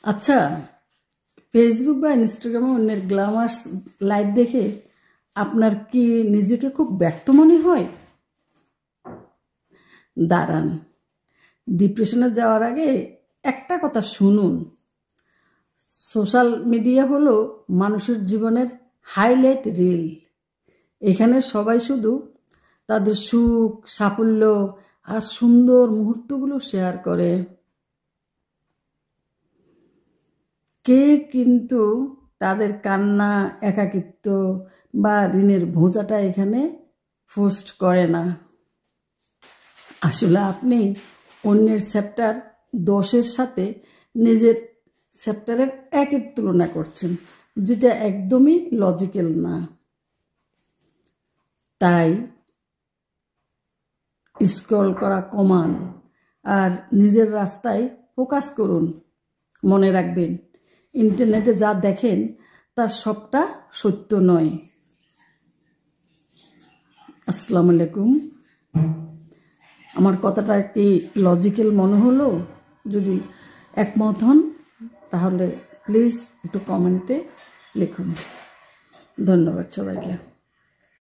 আচ্ছা, ফেসবুক বা ইনস্টাগ্রামে অন্যের গ্ল্যামার্স লাইভ দেখে আপনার কি নিজেকে খুব ব্যক্ত মনে হয়? দাঁড়ান, ডিপ্রেশনে যাওয়ার আগে একটা কথা শুনুন। সোশ্যাল মিডিয়া হলো মানুষের জীবনের হাইলাইট রিল। এখানে সবাই শুধু তাদের সুখ, সাফল্য আর সুন্দর মুহূর্তগুলো শেয়ার করে। কে কিন্তু তাদের কান্না, একাকিত্ব বা ঋণের বোঝাটা এখানে পোস্ট করে না। আসলে আপনি অন্যের চ্যাপ্টার 10-এর সাথে নিজের চ্যাপ্টারের 1-এর তুলনা করছেন, যেটা একদমই লজিক্যাল না। তাই স্ক্রল করা কমান আর নিজের রাস্তায় ফোকাস করুন। মনে রাখবেন, ইন্টারনেটে যা দেখেন তার সবটা সত্য নয়। আসসালামু আলাইকুম। আমার কথাটা কি লজিক্যাল মনে হলো? যদি একমত হন তাহলে প্লিজ একটু কমেন্টে লিখুন। ধন্যবাদ সবাইকে।